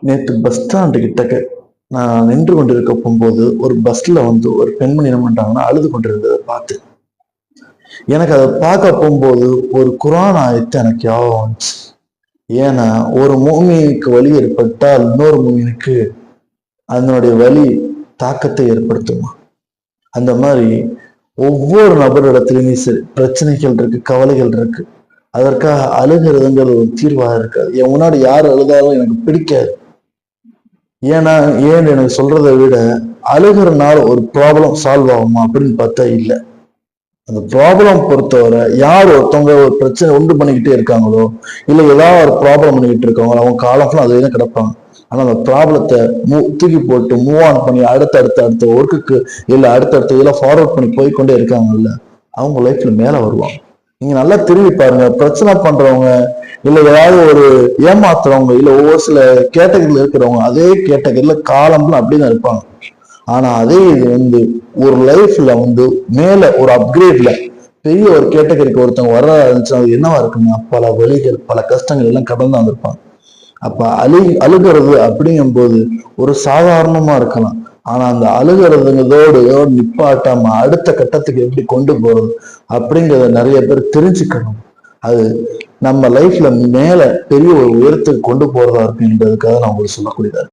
நேற்று bus stand கிட்டக்க நான் நின்று கொண்டிருக்க போகும்போது ஒரு பஸ்ல ஒரு பெண்மணி என்ன பண்றாங்கன்னா அழுது கொண்டிருந்ததை பார்த்து எனக்கு அதை பார்க்க போகும்போது ஒரு குரான் ஆயத்து எனக்கு ஞாபகம் வந்துச்சு. ஏன்னா ஒரு மூமினுக்கு வலி ஏற்பட்டால் இன்னொரு மூமினுக்கு அதனுடைய வலி தாக்கத்தை ஏற்படுத்துமா. அந்த மாதிரி ஒவ்வொரு நபரிடத்துலையுமே சரி பிரச்சனைகள் இருக்கு, கவலைகள் இருக்கு. அதற்காக அழுகிறதுங்கிறது ஒரு தீர்வாக இருக்காது. என் முன்னாடி யார் அழுதாலும் எனக்கு பிடிக்காது. ஏன்னா ஏன்னு எனக்கு சொல்றதை விட அழுகிறனால ஒரு ப்ராப்ளம் சால்வ் ஆகுமா அப்படின்னு பார்த்தா இல்லை. அந்த ப்ராப்ளம் பொறுத்தவரை யார் ஒருத்தவங்க ஒரு பிரச்சனை உண்டு பண்ணிக்கிட்டே இருக்காங்களோ இல்லை ஏதாவது ஒரு ப்ராப்ளம் பண்ணிக்கிட்டு இருக்காங்களோ அவங்க காலத்துல அதே தான் கிடப்பாங்க. ஆனா அந்த ப்ராப்ளத்தை தூக்கி போட்டு மூவ் ஆன் பண்ணி அடுத்த ஒர்க்குக்கு இல்லை அடுத்தடுத்த இதெல்லாம் ஃபார்வர்ட் பண்ணி போய்கொண்டே இருக்காங்கல்ல, அவங்க லைஃப்ல மேல வருவாங்க. நீங்க நல்லா திரும்பி பாருங்க. பிரச்சனை பண்றவங்க இல்ல ஏதாவது ஒரு ஏமாத்துறவங்க இல்ல ஒவ்வொரு சில கேட்டகரியில இருக்கிறவங்க அதே கேட்டகரியில காலம்லாம் அப்படிதான் இருப்பாங்க. ஆனா அதே இது ஒரு லைஃப்ல மேல ஒரு அப்கிரேட்ல பெரிய ஒரு கேட்டகரிக்கு ஒருத்தவங்க வர ஆரம்பிச்சா அது என்னவா இருக்குன்னா பல வழிகள் பல கஷ்டங்கள் எல்லாம் கடந்து வந்திருப்பாங்க. அப்ப அழுகிறது அப்படிங்கும் போது ஒரு சாதாரணமா இருக்கலாம். ஆனா அந்த அழுகிறதுங்கிறதோடு நிப்பாட்டாம அடுத்த கட்டத்துக்கு எப்படி கொண்டு போறது அப்படிங்கிறத நிறைய பேர் தெரிஞ்சுக்கணும். அது நம்ம லைஃப்ல மேல பெரிய ஒரு உயரத்துக்கு கொண்டு போறதா இருக்குன்றதுக்காக நான் உங்களுக்கு சொல்லக்கூடியதா